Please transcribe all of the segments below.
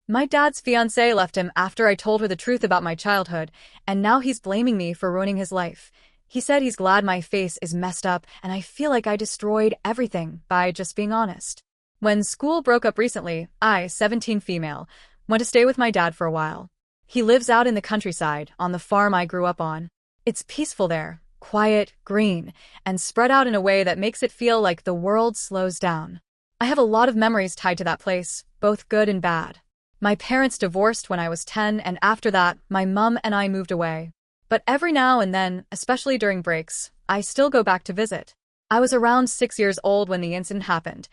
My dad's fiancée left him after I told her the truth about my childhood, and now he's blaming me for ruining his life. He said he's glad my face is messed up, and I feel like I destroyed everything by just being honest. When school broke up recently, I, 17 female, went to stay with my dad for a while. He lives out in the countryside, on the farm I grew up on. It's peaceful there, quiet, green, and spread out in a way that makes it feel like the world slows down. I have a lot of memories tied to that place, both good and bad. My parents divorced when I was 10, and after that, my mum and I moved away. But every now and then, especially during breaks, I still go back to visit. I was around 6 years old when the incident happened,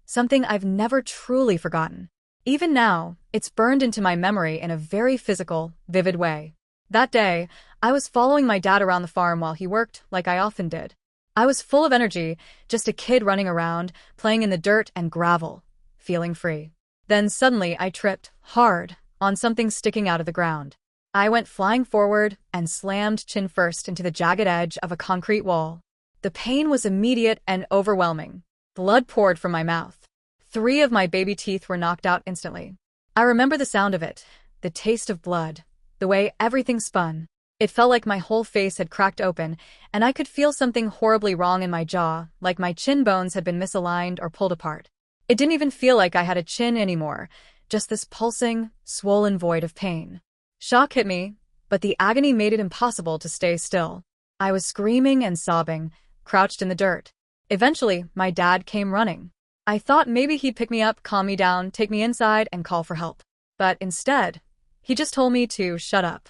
something I've never truly forgotten. Even now, it's burned into my memory in a very physical, vivid way. That day, I was following my dad around the farm while he worked, like I often did. I was full of energy, just a kid running around, playing in the dirt and gravel, feeling free. Then suddenly I tripped, hard, on something sticking out of the ground. I went flying forward and slammed chin first into the jagged edge of a concrete wall. The pain was immediate and overwhelming. Blood poured from my mouth. 3 of my baby teeth were knocked out instantly. I remember the sound of it, the taste of blood, the way everything spun. It felt like my whole face had cracked open, and I could feel something horribly wrong in my jaw, like my chin bones had been misaligned or pulled apart. It didn't even feel like I had a chin anymore, just this pulsing, swollen void of pain. Shock hit me, but the agony made it impossible to stay still. I was screaming and sobbing, crouched in the dirt. Eventually, my dad came running. I thought maybe he'd pick me up, calm me down, take me inside, and call for help. But instead, he just told me to shut up.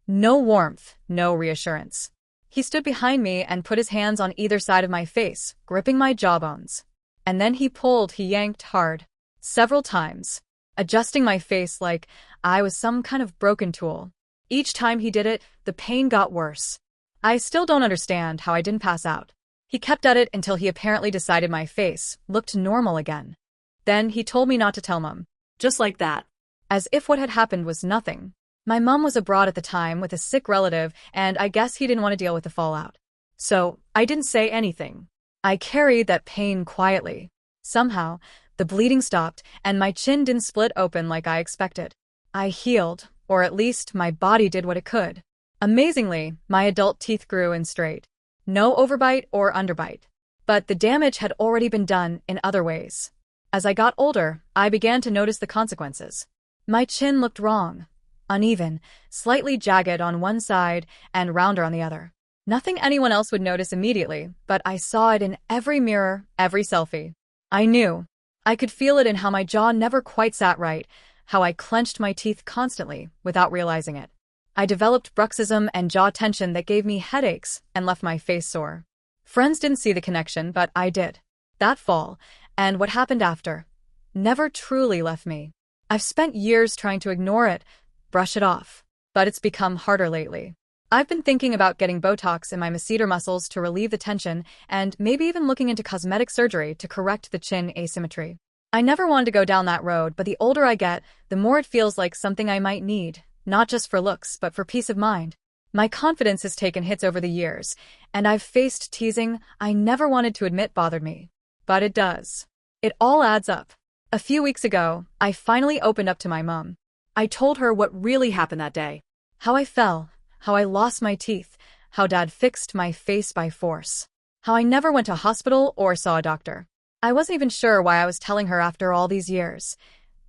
No warmth, no reassurance. He stood behind me and put his hands on either side of my face, gripping my jawbones. And then he yanked hard, several times, adjusting my face like I was some kind of broken tool. Each time he did it, the pain got worse. I still don't understand how I didn't pass out. He kept at it until he apparently decided my face looked normal again. Then he told me not to tell Mum. Just like that. As if what had happened was nothing. My mum was abroad at the time with a sick relative, and I guess he didn't want to deal with the fallout. So, I didn't say anything. I carried that pain quietly. Somehow, the bleeding stopped, and my chin didn't split open like I expected. I healed, or at least my body did what it could. Amazingly, my adult teeth grew in straight. No overbite or underbite. But the damage had already been done in other ways. As I got older, I began to notice the consequences. My chin looked wrong. Uneven, slightly jagged on one side and rounder on the other. Nothing anyone else would notice immediately, but I saw it in every mirror, every selfie. I knew. I could feel it in how my jaw never quite sat right, how I clenched my teeth constantly without realizing it. I developed bruxism and jaw tension that gave me headaches and left my face sore. Friends didn't see the connection, but I did. That fall, and what happened after, never truly left me. I've spent years trying to ignore it, brush it off, but it's become harder lately. I've been thinking about getting Botox in my masseter muscles to relieve the tension, and maybe even looking into cosmetic surgery to correct the chin asymmetry. I never wanted to go down that road, but the older I get, the more it feels like something I might need, not just for looks, but for peace of mind. My confidence has taken hits over the years, and I've faced teasing I never wanted to admit bothered me. But it does. It all adds up. A few weeks ago, I finally opened up to my mum. I told her what really happened that day. How I fell, how I lost my teeth, how Dad fixed my face by force, how I never went to hospital or saw a doctor. I wasn't even sure why I was telling her after all these years.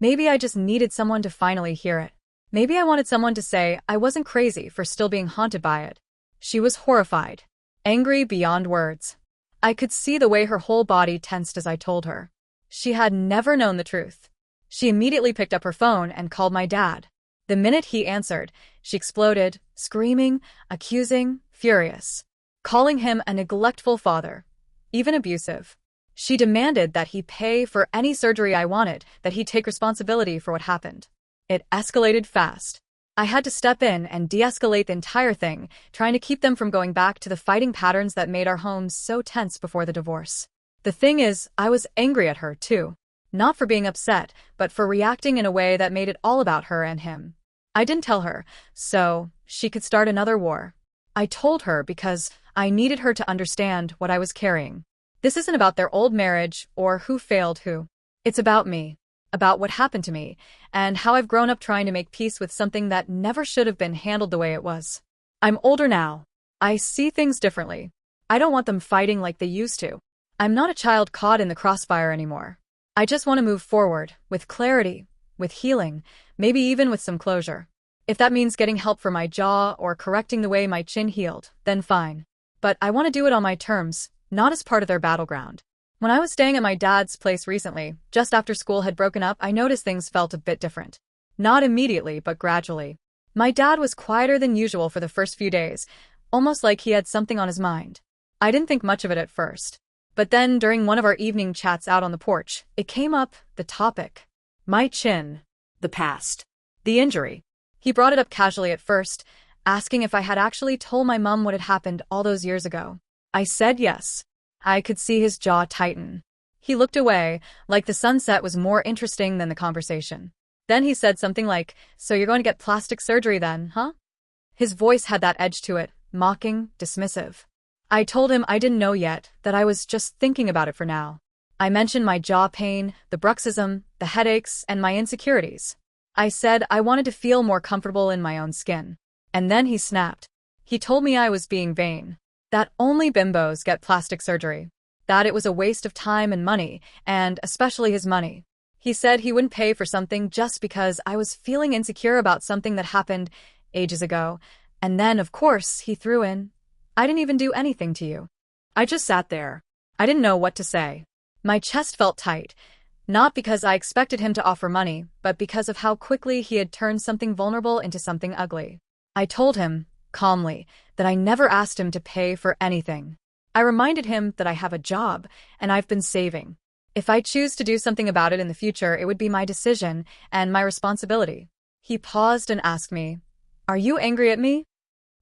Maybe I just needed someone to finally hear it. Maybe I wanted someone to say I wasn't crazy for still being haunted by it. She was horrified, angry beyond words. I could see the way her whole body tensed as I told her. She had never known the truth. She immediately picked up her phone and called my dad. The minute he answered, she exploded, screaming, accusing, furious, calling him a neglectful father, even abusive. She demanded that he pay for any surgery I wanted, that he take responsibility for what happened. It escalated fast. I had to step in and de-escalate the entire thing, trying to keep them from going back to the fighting patterns that made our homes so tense before the divorce. The thing is, I was angry at her, too. Not for being upset, but for reacting in a way that made it all about her and him. I didn't tell her, so she could start another war. I told her because I needed her to understand what I was carrying. This isn't about their old marriage or who failed who. It's about me. about what happened to me, and how I've grown up trying to make peace with something that never should have been handled the way it was. I'm older now. I see things differently. I don't want them fighting like they used to. I'm not a child caught in the crossfire anymore. I just want to move forward, with clarity, with healing, maybe even with some closure. If that means getting help for my jaw or correcting the way my chin healed, then fine. But I want to do it on my terms, not as part of their battleground. When I was staying at my dad's place recently, just after school had broken up, I noticed things felt a bit different. Not immediately, but gradually. My dad was quieter than usual for the first few days, almost like he had something on his mind. I didn't think much of it at first. But then, during one of our evening chats out on the porch, it came up, the topic. My chin. The past. The injury. He brought it up casually at first, asking if I had actually told my mom what had happened all those years ago. I said yes. I could see his jaw tighten. He looked away, like the sunset was more interesting than the conversation. Then he said something like, "So you're going to get plastic surgery then, huh?" His voice had that edge to it, mocking, dismissive. I told him I didn't know yet, that I was just thinking about it for now. I mentioned my jaw pain, the bruxism, the headaches, and my insecurities. I said I wanted to feel more comfortable in my own skin. And then he snapped. He told me I was being vain. That only bimbos get plastic surgery. That it was a waste of time and money, and especially his money. He said he wouldn't pay for something just because I was feeling insecure about something that happened ages ago. And then, of course, he threw in, "I didn't even do anything to you." I just sat there. I didn't know what to say. My chest felt tight, not because I expected him to offer money, but because of how quickly he had turned something vulnerable into something ugly. I told him, calmly, that I never asked him to pay for anything. I reminded him that I have a job, and I've been saving. If I choose to do something about it in the future, it would be my decision and my responsibility. He paused and asked me, "Are you angry at me?"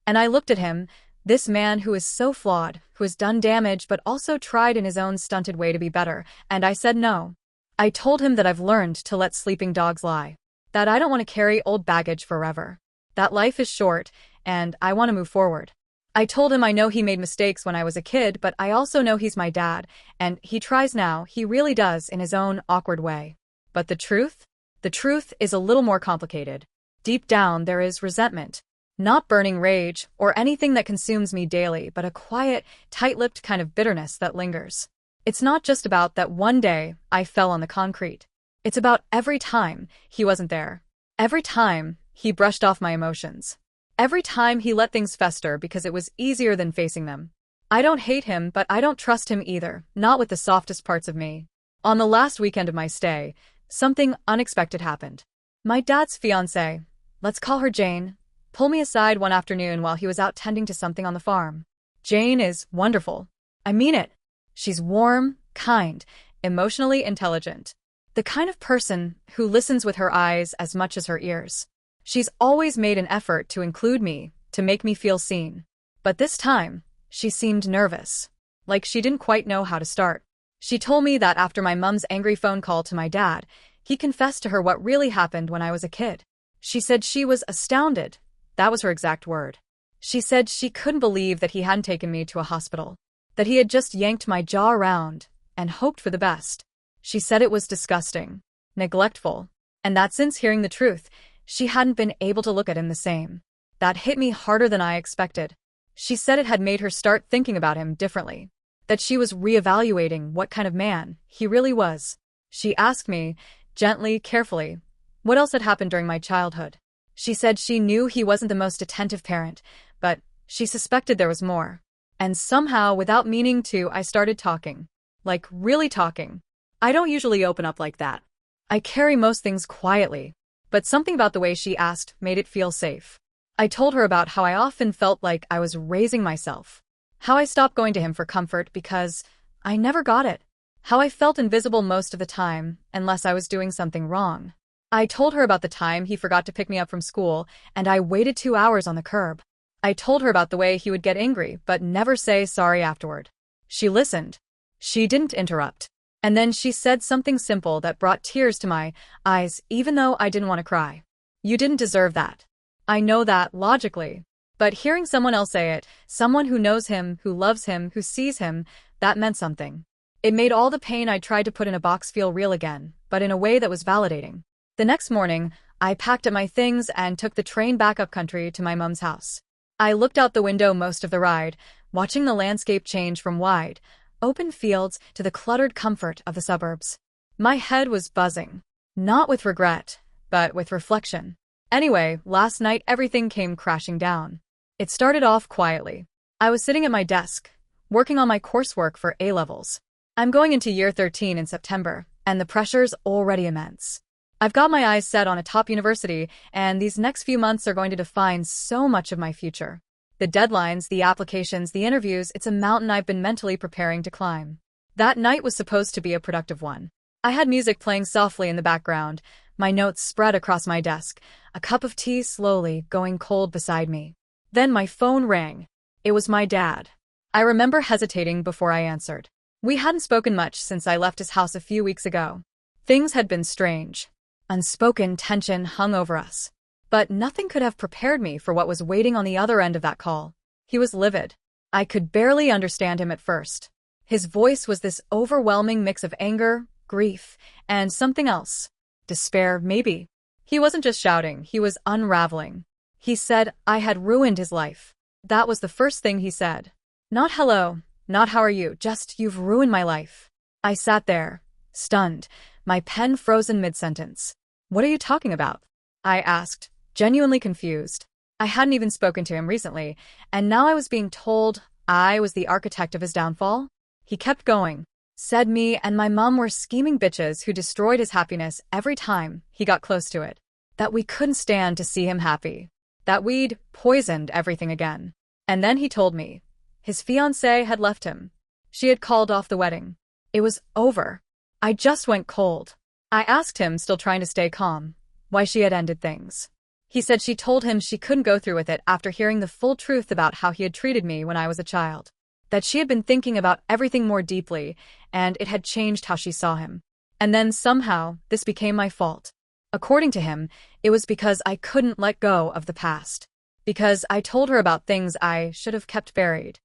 And I looked at him, this man who is so flawed, who has done damage but also tried in his own stunted way to be better, and I said no. I told him that I've learned to let sleeping dogs lie, that I don't want to carry old baggage forever, that life is short, and I want to move forward. I told him I know he made mistakes when I was a kid, but I also know he's my dad, and he tries now, he really does, in his own awkward way. But the truth? The truth is a little more complicated. Deep down there is resentment. Not burning rage, or anything that consumes me daily, but a quiet, tight-lipped kind of bitterness that lingers. It's not just about that one day I fell on the concrete. It's about every time he wasn't there. Every time he brushed off my emotions. Every time he let things fester because it was easier than facing them. I don't hate him, but I don't trust him either, not with the softest parts of me. On the last weekend of my stay, something unexpected happened. My dad's fiancée, let's call her Jane, pulled me aside one afternoon while he was out tending to something on the farm. Jane is wonderful. I mean it. She's warm, kind, emotionally intelligent. The kind of person who listens with her eyes as much as her ears. She's always made an effort to include me, to make me feel seen. But this time, she seemed nervous. Like she didn't quite know how to start. She told me that after my mum's angry phone call to my dad, he confessed to her what really happened when I was a kid. She said she was astounded. That was her exact word. She said she couldn't believe that he hadn't taken me to a hospital. That he had just yanked my jaw around and hoped for the best. She said it was disgusting, neglectful, and that since hearing the truth, she hadn't been able to look at him the same. That hit me harder than I expected. She said it had made her start thinking about him differently. That she was reevaluating what kind of man he really was. She asked me, gently, carefully, what else had happened during my childhood. She said she knew he wasn't the most attentive parent, but she suspected there was more. And somehow, without meaning to, I started talking. Like, really talking. I don't usually open up like that. I carry most things quietly. But something about the way she asked made it feel safe. I told her about how I often felt like I was raising myself. How I stopped going to him for comfort because I never got it. How I felt invisible most of the time, unless I was doing something wrong. I told her about the time he forgot to pick me up from school, and I waited 2 hours on the curb. I told her about the way he would get angry, but never say sorry afterward. She listened. She didn't interrupt. And then she said something simple that brought tears to my eyes, even though I didn't want to cry. You didn't deserve that. I know that, logically. But hearing someone else say it, someone who knows him, who loves him, who sees him, that meant something. It made all the pain I tried to put in a box feel real again, but in a way that was validating. The next morning, I packed up my things and took the train back up country to my mom's house. I looked out the window most of the ride, watching the landscape change from wide, open fields to the cluttered comfort of the suburbs. My head was buzzing, not with regret, but with reflection. Anyway, last night everything came crashing down. It started off quietly. I was sitting at my desk, working on my coursework for A-levels. I'm going into year 13 in September, and the pressure's already immense. I've got my eyes set on a top university, and these next few months are going to define so much of my future. The deadlines, the applications, the interviews, it's a mountain I've been mentally preparing to climb. That night was supposed to be a productive one. I had music playing softly in the background, my notes spread across my desk, a cup of tea slowly going cold beside me. Then my phone rang. It was my dad. I remember hesitating before I answered. We hadn't spoken much since I left his house a few weeks ago. Things had been strange. Unspoken tension hung over us. But nothing could have prepared me for what was waiting on the other end of that call. He was livid. I could barely understand him at first. His voice was this overwhelming mix of anger, grief, and something else. Despair, maybe. He wasn't just shouting, he was unraveling. He said I had ruined his life. That was the first thing he said. Not hello, not how are you, just you've ruined my life. I sat there, stunned, my pen frozen mid-sentence. What are you talking about? I asked, genuinely confused. I hadn't even spoken to him recently, and now I was being told I was the architect of his downfall? He kept going. Said me and my mom were scheming bitches who destroyed his happiness every time he got close to it. That we couldn't stand to see him happy. That we'd poisoned everything again. And then he told me his fiancée had left him. She had called off the wedding. It was over. I just went cold. I asked him, still trying to stay calm, why she had ended things. He said she told him she couldn't go through with it after hearing the full truth about how he had treated me when I was a child. That she had been thinking about everything more deeply, and it had changed how she saw him. And then somehow, this became my fault. According to him, it was because I couldn't let go of the past. Because I told her about things I should have kept buried.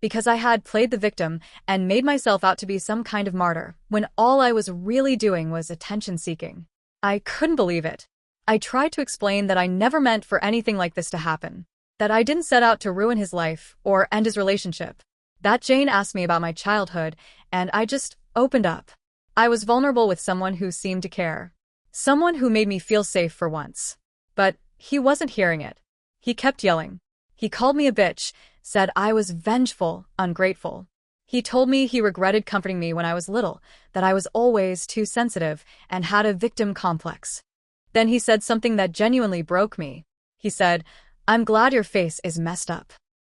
Because I had played the victim and made myself out to be some kind of martyr, when all I was really doing was attention-seeking. I couldn't believe it. I tried to explain that I never meant for anything like this to happen. That I didn't set out to ruin his life or end his relationship. That Jane asked me about my childhood, and I just opened up. I was vulnerable with someone who seemed to care. Someone who made me feel safe for once. But he wasn't hearing it. He kept yelling. He called me a bitch, said I was vengeful, ungrateful. He told me he regretted comforting me when I was little, that I was always too sensitive and had a victim complex. Then he said something that genuinely broke me. He said, I'm glad your face is messed up.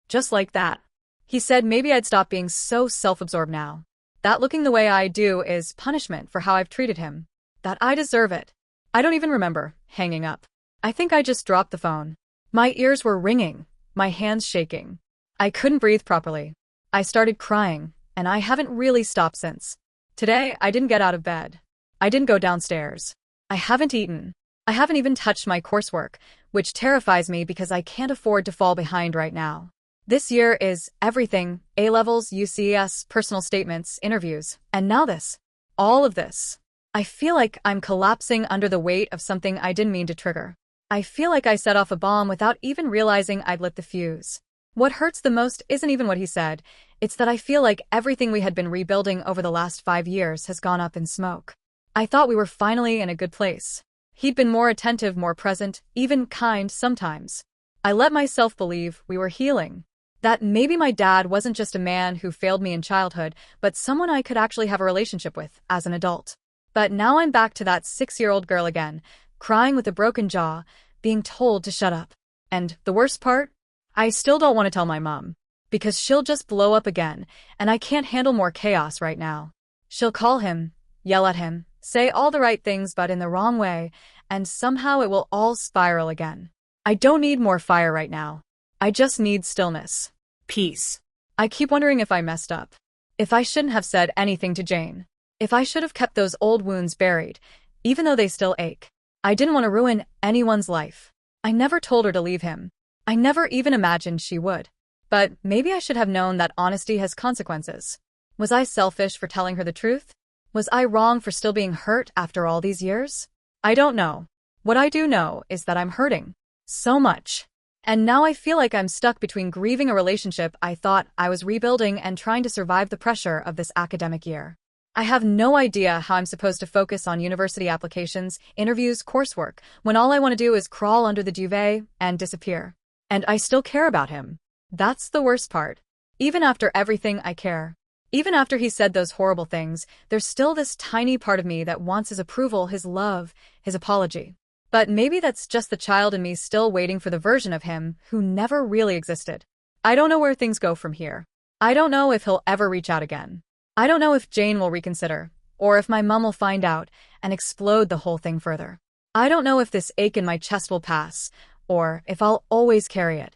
Just like that. He said maybe I'd stop being so self-absorbed now. That looking the way I do is punishment for how I've treated him. That I deserve it. I don't even remember hanging up. I think I just dropped the phone. My ears were ringing, my hands shaking. I couldn't breathe properly. I started crying, and I haven't really stopped since. Today, I didn't get out of bed. I didn't go downstairs. I haven't eaten. I haven't even touched my coursework, which terrifies me because I can't afford to fall behind right now. This year is everything, A-levels, UCS, personal statements, interviews, and now this. All of this. I feel like I'm collapsing under the weight of something I didn't mean to trigger. I feel like I set off a bomb without even realizing I'd lit the fuse. What hurts the most isn't even what he said, it's that I feel like everything we had been rebuilding over the last 5 years has gone up in smoke. I thought we were finally in a good place. He'd been more attentive, more present, even kind sometimes. I let myself believe we were healing. That maybe my dad wasn't just a man who failed me in childhood, but someone I could actually have a relationship with as an adult. But now I'm back to that 6-year-old girl again, crying with a broken jaw, being told to shut up. And the worst part? I still don't want to tell my mom. Because she'll just blow up again, and I can't handle more chaos right now. She'll call him, yell at him, say all the right things but in the wrong way, and somehow it will all spiral again. I don't need more fire right now. I just need stillness. Peace. I keep wondering if I messed up. If I shouldn't have said anything to Jane. If I should have kept those old wounds buried, even though they still ache. I didn't want to ruin anyone's life. I never told her to leave him. I never even imagined she would. But maybe I should have known that honesty has consequences. Was I selfish for telling her the truth? Was I wrong for still being hurt after all these years? I don't know. What I do know is that I'm hurting. So much. And now I feel like I'm stuck between grieving a relationship I thought I was rebuilding and trying to survive the pressure of this academic year. I have no idea how I'm supposed to focus on university applications, interviews, coursework, when all I want to do is crawl under the duvet and disappear. And I still care about him. That's the worst part. Even after everything, I care. Even after he said those horrible things, there's still this tiny part of me that wants his approval, his love, his apology. But maybe that's just the child in me still waiting for the version of him who never really existed. I don't know where things go from here. I don't know if he'll ever reach out again. I don't know if Jane will reconsider, or if my mom will find out and explode the whole thing further. I don't know if this ache in my chest will pass, or if I'll always carry it.